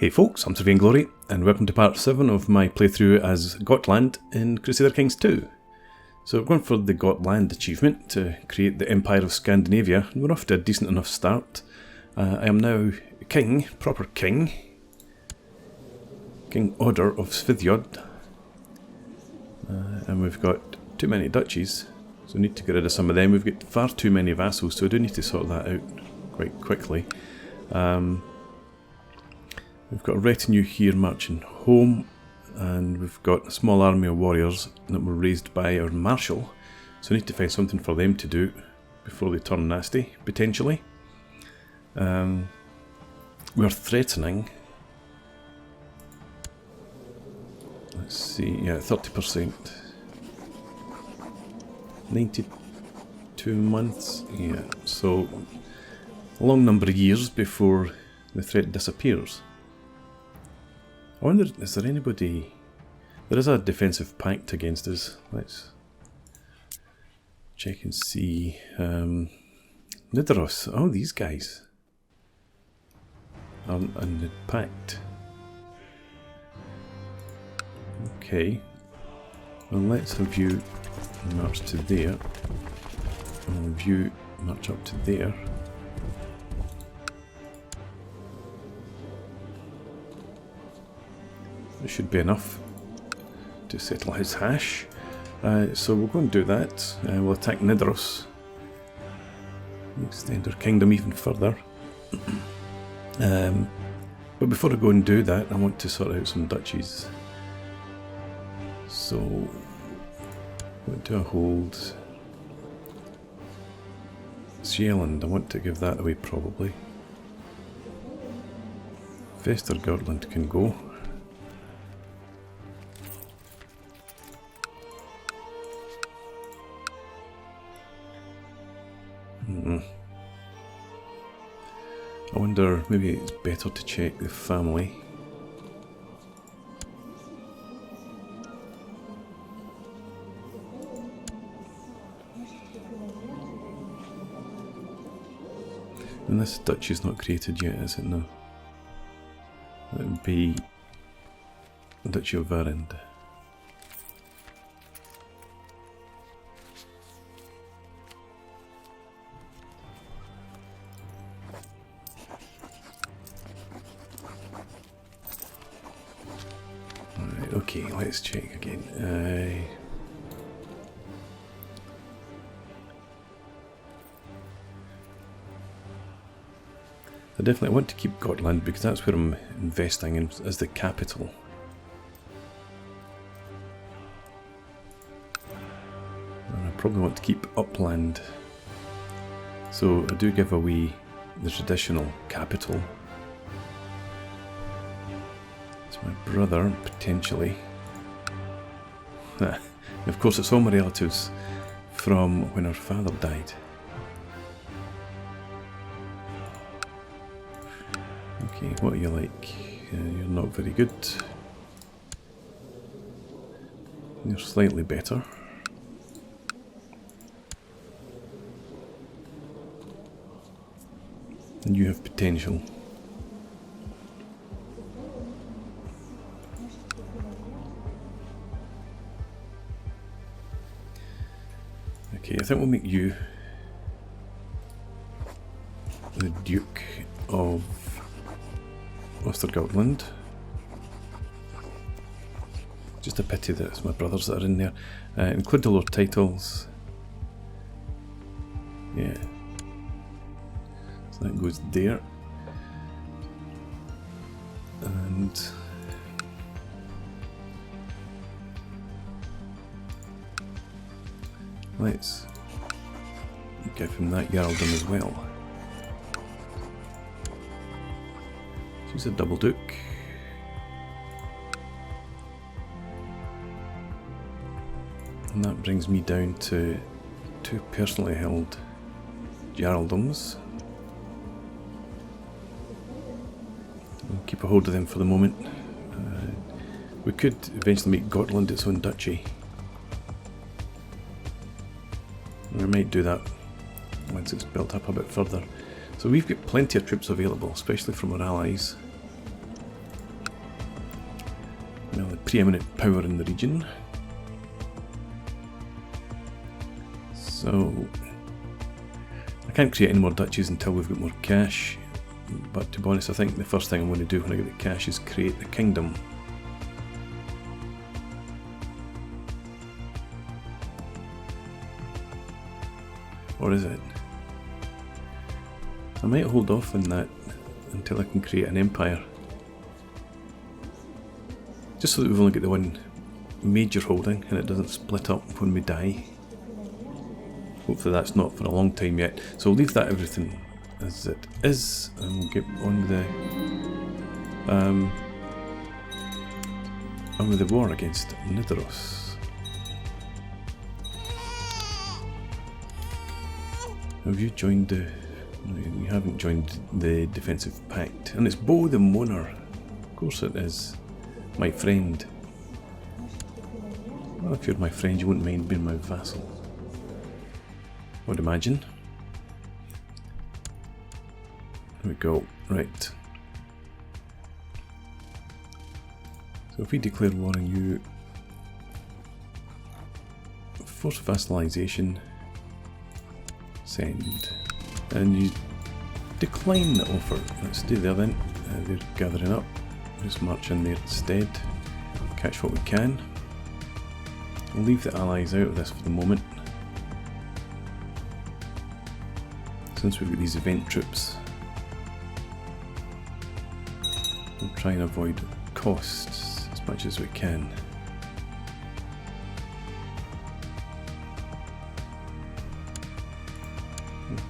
Hey folks, I'm Sir Vainglory, and welcome to part 7 of my playthrough as Gotland in Crusader Kings 2. So we're going for the Gotland achievement to create the Empire of Scandinavia, and we're off to a decent enough start. I am now king, proper king, King Oddr of Svithjod, and we've got too many duchies, so we need to get rid of some of them. We've got far too many vassals, so we do need to sort that out quite quickly. We've got a retinue here marching home, and we've got a small army of warriors that were raised by our marshal, so we need to find something for them to do before they turn nasty, potentially. We're threatening, let's see, yeah, 30%, 92 months, yeah, so a long number of years before the threat disappears. I wonder, is there anybody... There is a defensive pact against us. Let's check and see. Nidaros. Oh, these guys are in the pact. Okay. Well, let's have you march to there. And have you march up to there. It should be enough to settle his hash. So we'll go and do that. We'll attack Nidaros. Extend our kingdom even further. But before I go and do that, I want to sort out some duchies. So, what do I hold? Sjælland, I want to give that away probably. Gotland can go. I wonder, maybe it's better to check the family. And this duchy is not created yet, is it? No. It would be the Duchy of Varend. Okay, let's check again. I definitely want to keep Gotland because that's where I'm investing in as the capital. And I probably want to keep Upland. So I do give away the traditional capital. My brother, potentially. Of course, it's all my relatives from when our father died. Okay, what are you like? You're not very good. You're slightly better. And you have potential. Okay, I think we'll make you the Duke of Gotland. Just a pity that it's my brothers that are in there. Include the lower titles. Yeah. So that goes there. And let's give him that Jarldom as well. She's a double duke. And that brings me down to 2 personally held Jarldoms. I'll keep a hold of them for the moment. We could eventually make Gotland its own duchy. We might do that once it's built up a bit further. So we've got plenty of troops available, especially from our allies. preeminent power in the region. So I can't create any more duchies until we've got more cash, but to be honest I think the first thing I'm going to do when I get the cash is create the kingdom. Or is it? I might hold off on that until I can create an empire. Just so that we've only got the one major holding and it doesn't split up when we die. Hopefully that's not for a long time yet. So we'll leave that everything as it is and we'll get on with the war against Nidaros. Have you joined the... No, you haven't joined the defensive pact. And it's Bo the Moaner. Of course it is. My friend. Well, if you're my friend you wouldn't mind being my vassal. I would imagine. There we go. Right. So if we declare war on you... Force vassalization... Send. And you decline the offer. Let's stay there then. They're gathering up. Just march in there instead. Catch what we can. We'll leave the allies out of this for the moment. Since we've got these event troops, we'll try and avoid costs as much as we can.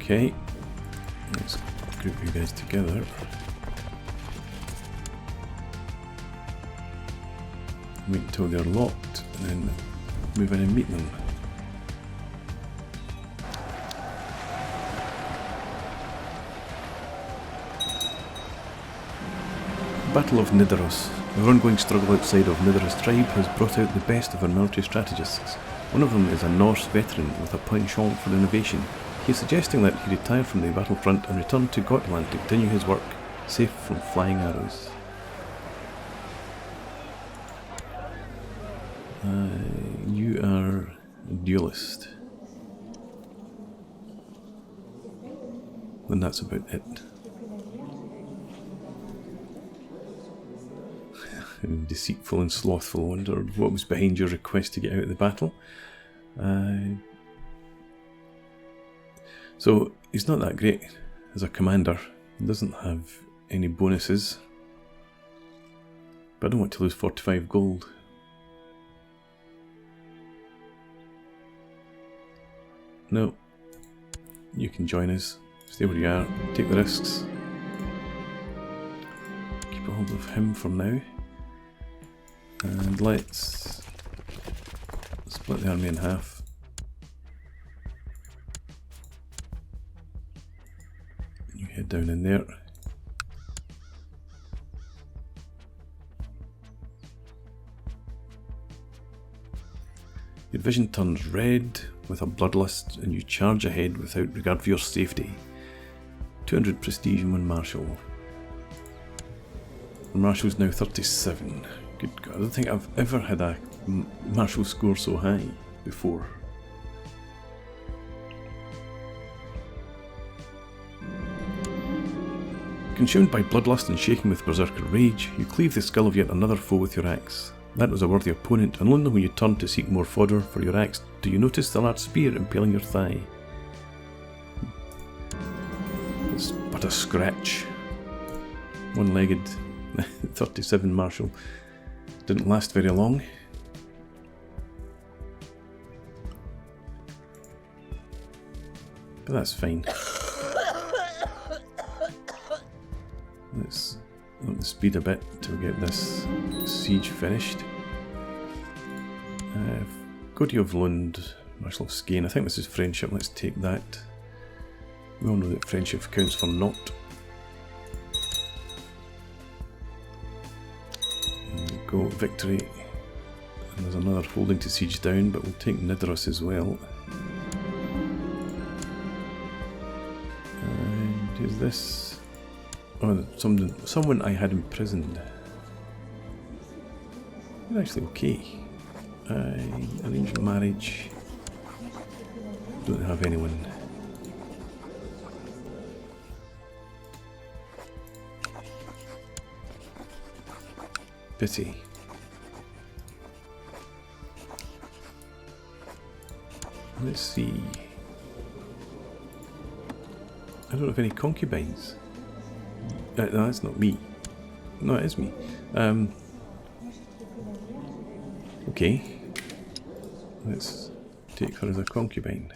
Okay, let's group you guys together. Wait until they're locked and then move in and meet them. Battle of Nidaros. The ongoing struggle outside of Nidaros tribe has brought out the best of our military strategists. One of them is a Norse veteran with a penchant for innovation. He is suggesting that he retire from the battlefront and return to Gotland to continue his work, safe from flying arrows. You are a duelist. And that's about it. Deceitful and slothful. I wonder what was behind your request to get out of the battle. So he's not that great as a commander. He doesn't have any bonuses. But I don't want to lose 45 gold. No. You can join us. Stay where you are. Take the risks. Keep a hold of him for now. And let's split the army in half. You head down in there. Your vision turns red with a bloodlust and you charge ahead without regard for your safety. 200 prestige and 1 marshal. The marshal's now 37. Good God, I don't think I've ever had a martial score so high before. Consumed by bloodlust and shaking with berserker rage, you cleave the skull of yet another foe with your axe. That was a worthy opponent, and only when you turn to seek more fodder for your axe do you notice the large spear impaling your thigh. It's but a scratch. One-legged 37 martial. Didn't last very long. But that's fine. Let's up the speed a bit to get this siege finished. Cody of Lund, Marshal of Skane. I think this is friendship. Let's take that. We all know that friendship counts for naught. There we go, victory. And there's another holding to siege down, but we'll take Nidaros as well. And who's this? Oh, someone I had imprisoned. They're actually okay. Arranged marriage. Don't have anyone. Pity. Let's see. I don't have any concubines. No, that's not me. No, it is me. Okay. Let's take her as a concubine.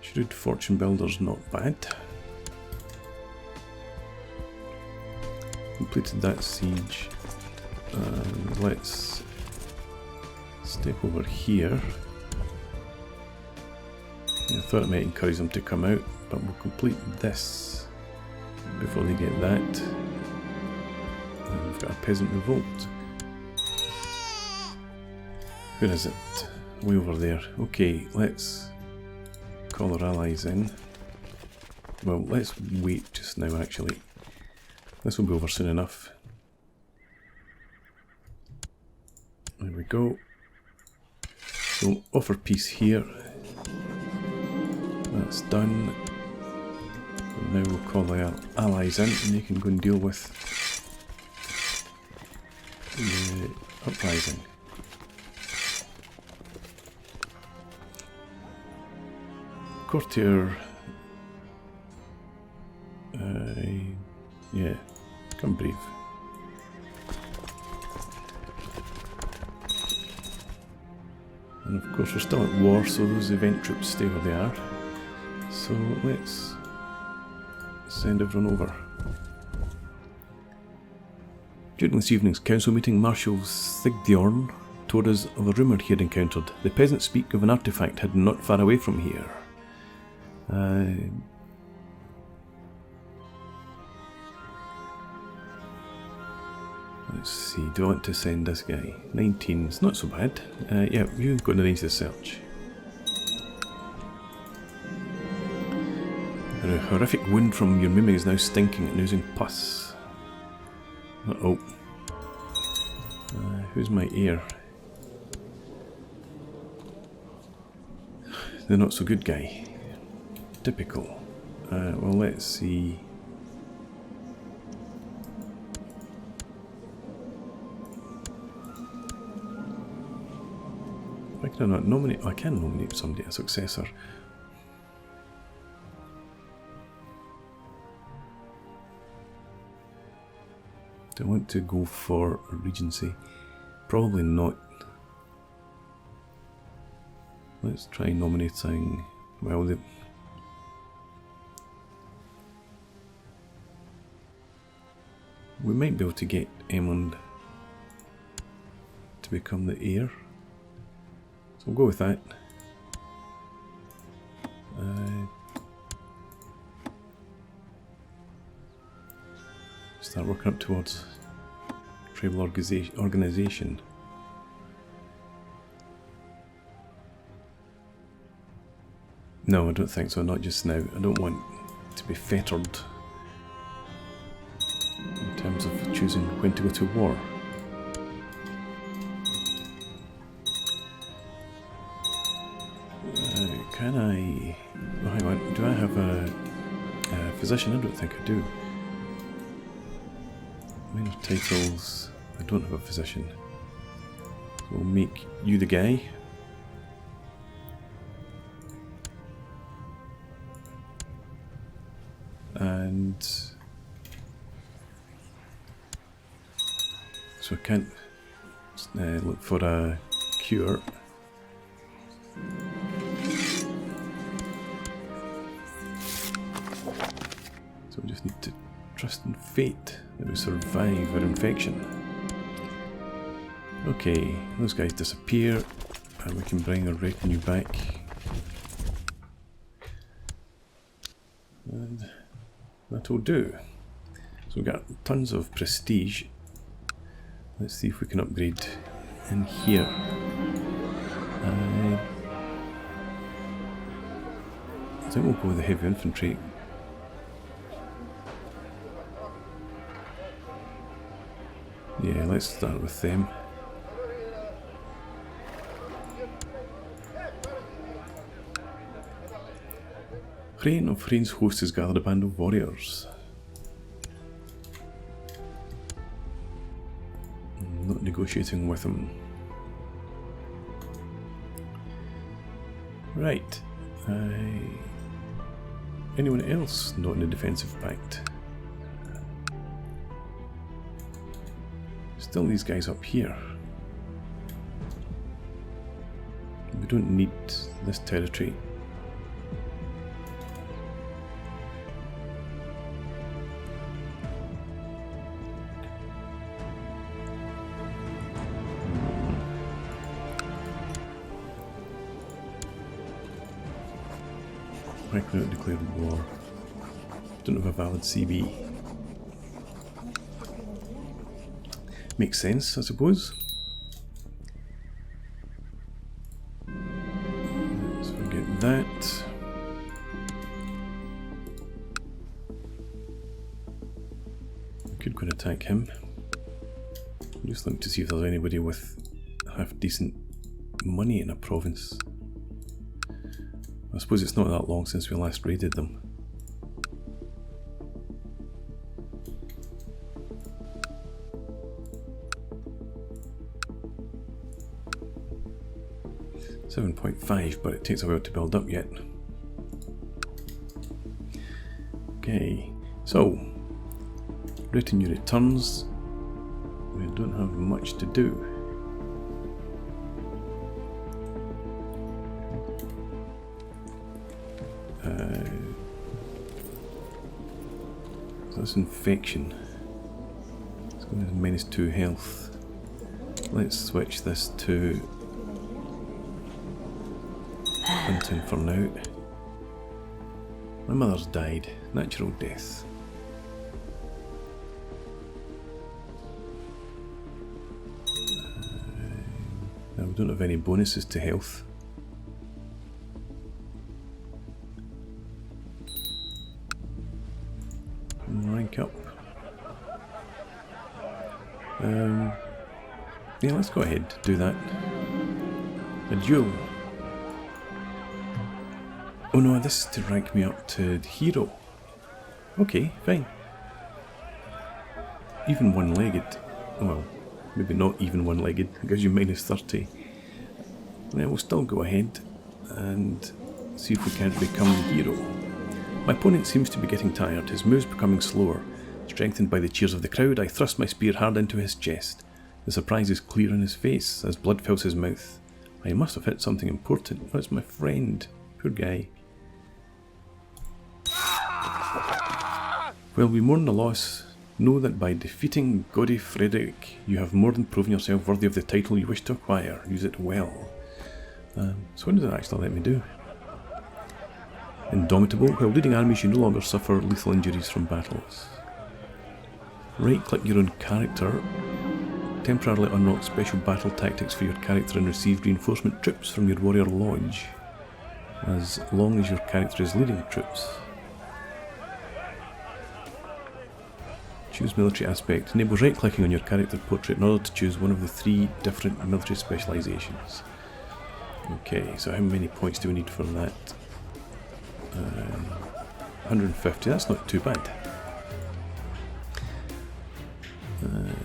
Shrewd Fortune Builder's not bad. Completed that siege. Let's step over here. I thought it might encourage them to come out, but we'll complete this before they get that. And we've got a peasant revolt. Where is it? Way over there. Okay, let's call our allies in. Well, let's wait just now actually. This will be over soon enough. There we go. So offer peace here. That's done. And now we'll call our allies in and they can go and deal with the uprising. Courtier. Yeah, come brave. And of course we're still at war, so those event troops stay where they are. So let's send everyone over. During this evening's council meeting, Marshal Sigdjorn told us of a rumour he had encountered. The peasants speak of an artifact hidden not far away from here. Let's see, do I want to send this guy? 19, it's not so bad. Yeah, you go and arrange the search. A horrific wound from your miming is now stinking and oozing pus. Uh-oh. Who's my heir? The not so good guy. Typical. Well, let's see. Why can I not nominate? Oh, I can nominate somebody a successor. Do I want to go for a regency? Probably not. Let's try nominating. Well, we might be able to get Emond to become the heir. So we'll go with that. Start working up towards tribal organisation. No, I don't think so, not just now. I don't want to be fettered in terms of choosing when to go to war. Can I... Oh, hang on, do I have a physician? I don't think I do. Minor titles... I don't have a physician. So we'll make you the guy. And... so I can't look for a cure. So we just need to trust in fate that we survive our infection. Okay, those guys disappear and we can bring our retinue back. And that'll do. So we've got tons of prestige. Let's see if we can upgrade in here. I think we'll go with the heavy infantry. Yeah, let's start with them. Hrain of Hrain's host has gathered a band of warriors. I'm not negotiating with him. Right. Anyone else not in a defensive pact? Still these guys up here. We don't need this territory. Why can we not declare war? Don't have a valid CB. Makes sense, I suppose. Let's forget that. I could go and attack him. Just look to see if there's anybody with half decent money in a province. I suppose it's not that long since we last raided them. .5, but it takes a while to build up yet. Okay, so retinue returns. We don't have much to do. So that's infection. It's going to -2 health. Let's switch this to hunting for now. My mother's died. Natural death. Now we don't have any bonuses to health. Rank up. Yeah, let's go ahead, do that. A duel. Oh no, this is to rank me up to hero. Okay, fine. Even one-legged. Well, maybe not even one-legged. It gives you -30. Yeah, we'll still go ahead and see if we can't become the hero. My opponent seems to be getting tired, his moves becoming slower. Strengthened by the cheers of the crowd, I thrust my spear hard into his chest. The surprise is clear in his face, as blood fills his mouth. I must have hit something important. Oh, it's my friend. Poor guy. While we mourn the loss, know that by defeating Gaudy Frederick, you have more than proven yourself worthy of the title you wish to acquire. Use it well. So what does it actually let me do? Indomitable. While leading armies, you no longer suffer lethal injuries from battles. Right-click your own character. Temporarily unlock special battle tactics for your character and receive reinforcement troops from your warrior lodge, as long as your character is leading troops. Choose military aspect. Enable right-clicking on your character portrait in order to choose one of the 3 different military specializations. Okay, so how many points do we need for that? 150, that's not too bad.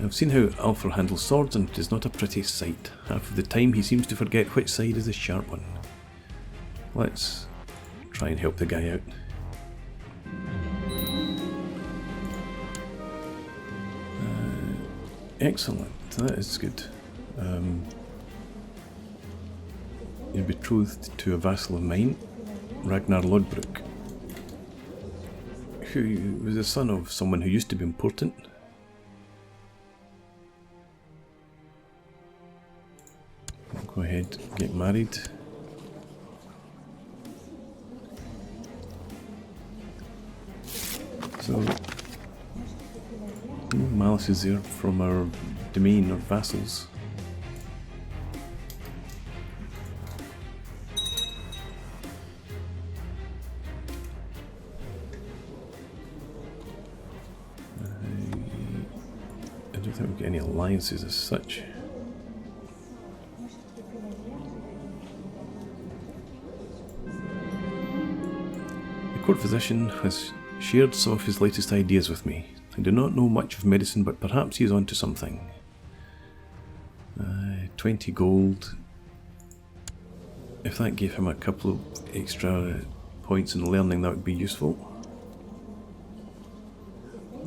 I've seen how Alfred handles swords and it is not a pretty sight. Half of the time he seems to forget which side is the sharp one. Let's try and help the guy out. Excellent, that is good. You're betrothed to a vassal of mine, Ragnar Lodbrok, who was the son of someone who used to be important. Go ahead, get married. So, malice is there from our domain or vassals. I don't don't think we've got any alliances as such. The court physician has shared some of his latest ideas with me. I do not know much of medicine, but perhaps he is onto something. 20 gold. If that gave him a couple of extra points in learning, that would be useful.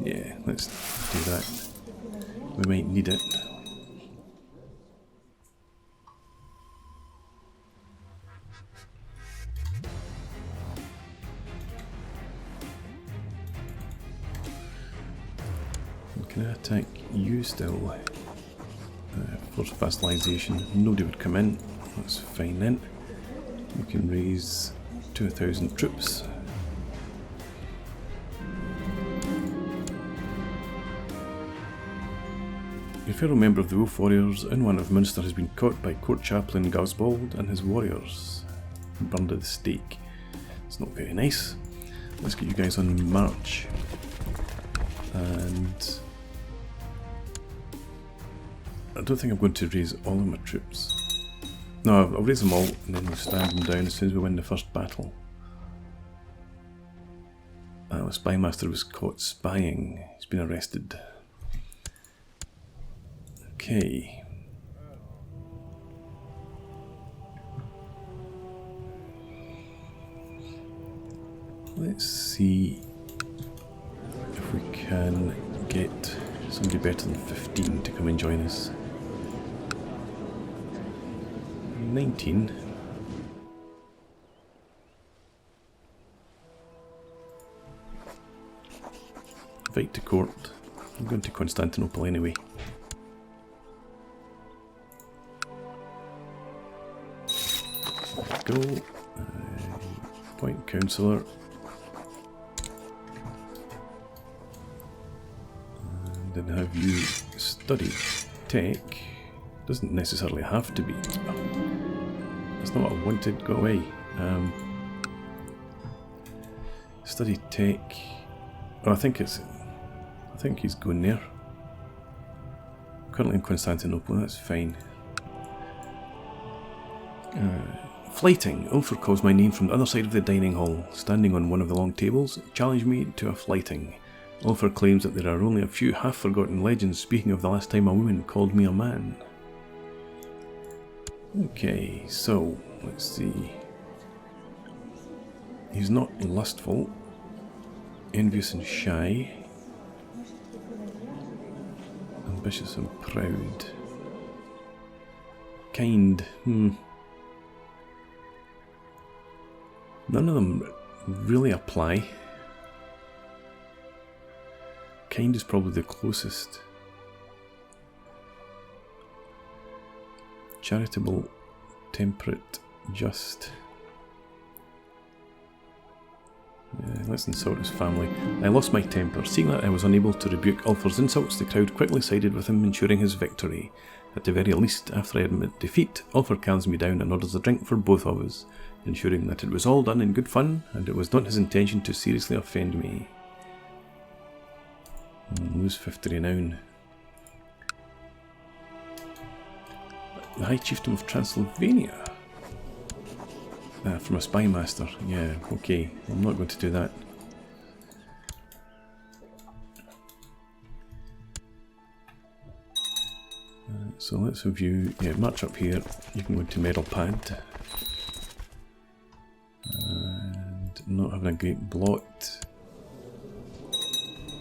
Yeah, let's do that. We might need it. Can I attack you still? Force vassalization. Nobody would come in. That's fine then. We can raise 2,000 troops. A fellow member of the Wolf Warriors in one of Munster has been caught by Court Chaplain Gausbald and his warriors. Burned at the stake. It's not very nice. Let's get you guys on march. And I don't think I'm going to raise all of my troops. No, I'll raise them all and then we'll stand them down as soon as we win the first battle. The spymaster was caught spying. He's been arrested. Okay. Let's see if we can get somebody better than 15 to come and join us. 19. Invite to court. I'm going to Constantinople anyway. There we go. Point councillor. And then have you studied tech. Doesn't necessarily have to be. That's not what I wanted. Go away. Study tech. Oh, I think he's going there. Currently in Constantinople. That's fine. Flighting. Ulfr calls my name from the other side of the dining hall. Standing on one of the long tables, challenge me to a flighting. Ulfr claims that there are only a few half-forgotten legends speaking of the last time a woman called me a man. Okay, so, let's see. He's not lustful. Envious and shy. Ambitious and proud. Kind. None of them really apply. Kind is probably the closest. Charitable, temperate, just. Let's insult his family. I lost my temper. Seeing that I was unable to rebuke Ulfr's insults, the crowd quickly sided with him, ensuring his victory. At the very least, after I admit defeat, Ulfr calms me down and orders a drink for both of us, ensuring that it was all done in good fun and it was not his intention to seriously offend me. Lose 50 renown. The High Chiefdom of Transylvania. From a spymaster. Yeah, okay. I'm not going to do that. So let's review. Yeah, march up here. You can go to medal pad. And not having a great blot.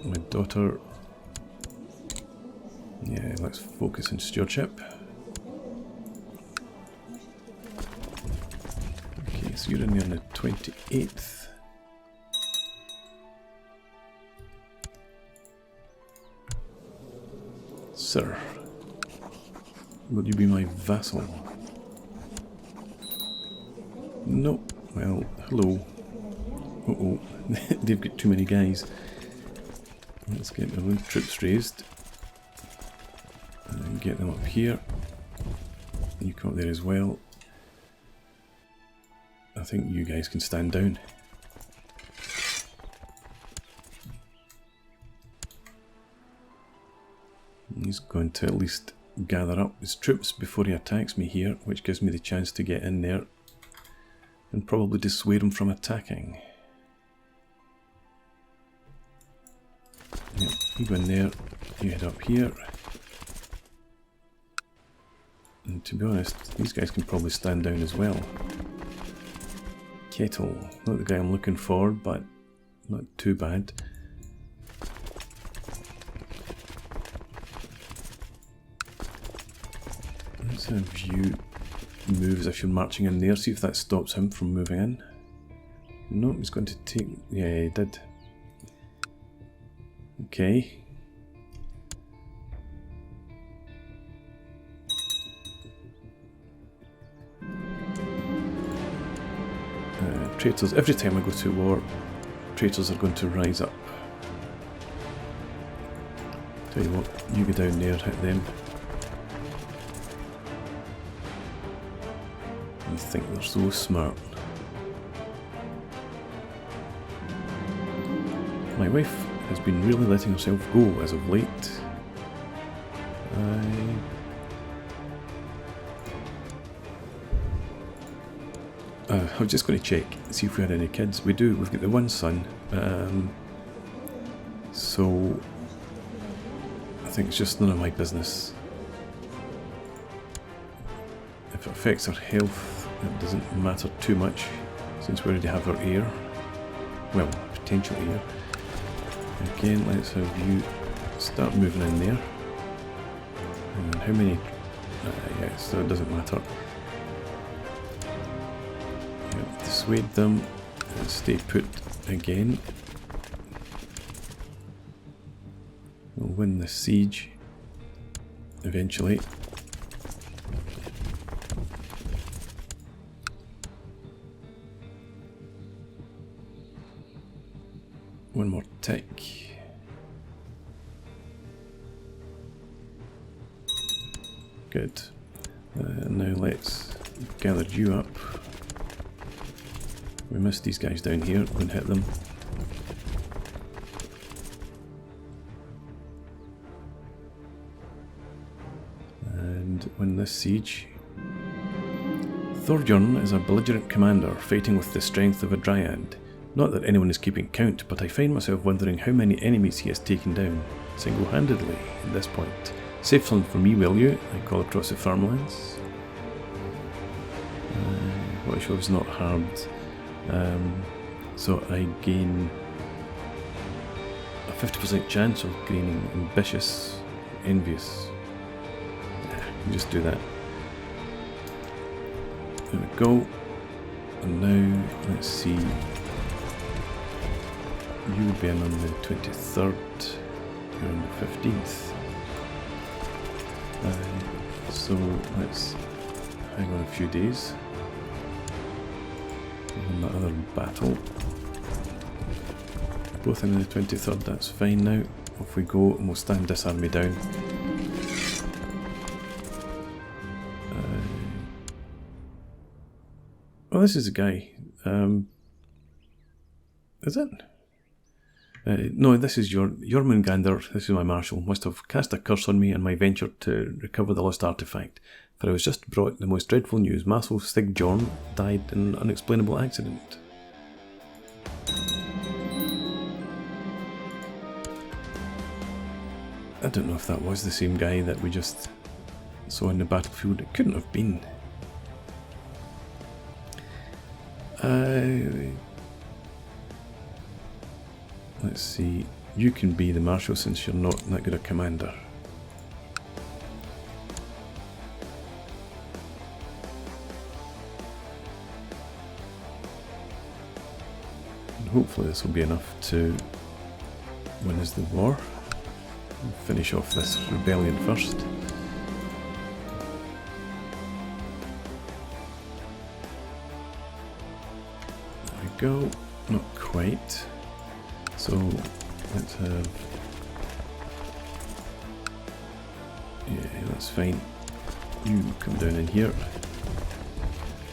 My daughter. Yeah, let's focus on stewardship. So you're in there on the 28th. Sir, will you be my vassal? No. Well, hello. Uh-oh. They've got too many guys. Let's get their own troops raised. And get them up here. You come up there as well. I think you guys can stand down. He's going to at least gather up his troops before he attacks me here, which gives me the chance to get in there and probably dissuade him from attacking. Yep, you go in there, you head up here. And to be honest, these guys can probably stand down as well. Kettle, not the guy I'm looking for, but not too bad. Let's have you move as if you're marching in there, see if that stops him from moving in. No, he's going to take... yeah, he did. Okay. Traitors, every time I go to war, traitors are going to rise up. Tell you what, you go down there, hit them. You think they're so smart. My wife has been really letting herself go as of late. I was just going to check, see if we had any kids. We do, we've got the one son. So I think it's just none of my business. If it affects her health, it doesn't matter too much, since we already have her heir. Well, potential heir. Again, let's have you start moving in there. And how many? Yeah, so it doesn't matter. Yep, dissuade them and stay put again. We'll win the siege eventually. One more tick. Good. Now let's gather you up. We missed these guys down here, we can hit them. And win this siege. Thorbjorn is a belligerent commander fighting with the strength of a dryad. Not that anyone is keeping count, but I find myself wondering how many enemies he has taken down, single-handedly, at this point. Save some for me, will you? I call across the farmlands. Which was not hard. So I gain a 50% chance of gaining ambitious, envious. Yeah, just do that. There we go. And now, let's see. You would be in on the 23rd, you're on the 15th. So let's hang on a few days. And that other battle. Both in on the 23rd, that's fine now. Off we go and we'll stand this army down. Oh, this is a guy. Is it? No, this is Jormungandr, this is my marshal, must have cast a curse on me in my venture to recover the lost artifact, for I was just brought the most dreadful news. Marshal Stigjorn died in an unexplainable accident. I don't know if that was the same guy that we just saw in the battlefield. It couldn't have been. Let's see, you can be the marshal since you're not that good a commander. And hopefully this will be enough to win us the war. We'll finish off this rebellion first. There we go, not quite. So let's have, yeah, that's fine. You come down in here.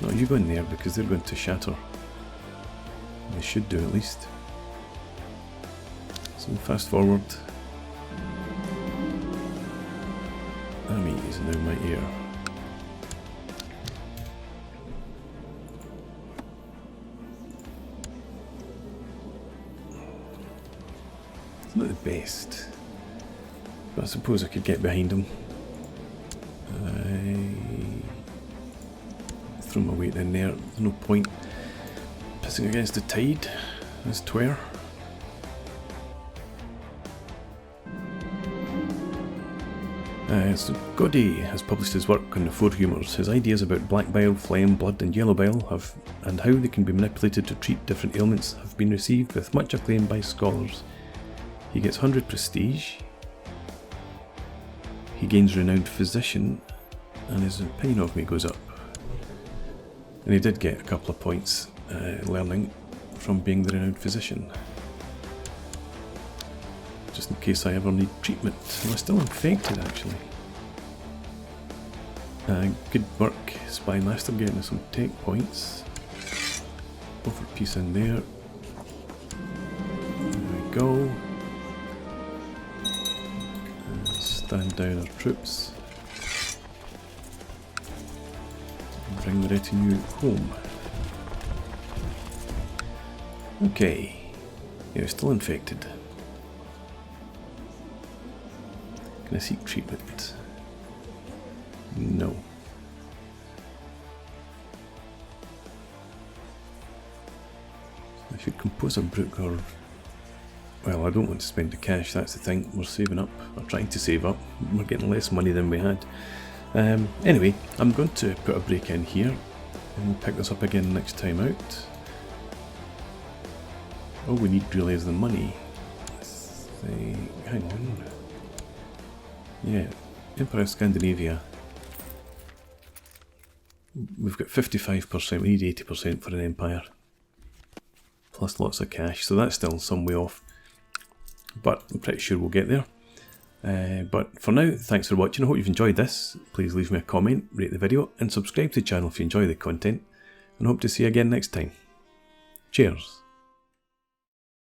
No, you go in there because they're going to shatter. They should do at least. So fast forward. Army is now my heir. It's not the best, but I suppose I could get behind him. Throw my weight in there, there's no point pissing against the tide, as 'twere. So Goddy has published his work on the Four Humours. His ideas about black bile, phlegm, blood and yellow bile and how they can be manipulated to treat different ailments have been received with much acclaim by scholars. He gets 100 prestige, he gains renowned physician, and his opinion of me goes up. And he did get a couple of points learning from being the renowned physician. Just in case I ever need treatment. I'm still infected actually. Good work, Spy Master, getting us some tech points. Over piece in there. There we go. And stand down our troops. Bring the retinue home. Okay. Yeah, still infected. Can I seek treatment? No. I should compose a book, or... well, I don't want to spend the cash, that's the thing. We're saving up, or trying to save up. We're getting less money than we had. Anyway, I'm going to put a break in here, and we'll pick this up again next time out. All we need really is the money. Hang on. Yeah, Empire of Scandinavia. We've got 55%, we need 80% for an empire. Plus lots of cash, so that's still some way off. But I'm pretty sure we'll get there. But for now, thanks for watching. I hope you've enjoyed this. Please leave me a comment, rate the video, and subscribe to the channel if you enjoy the content. And hope to see you again next time. Cheers.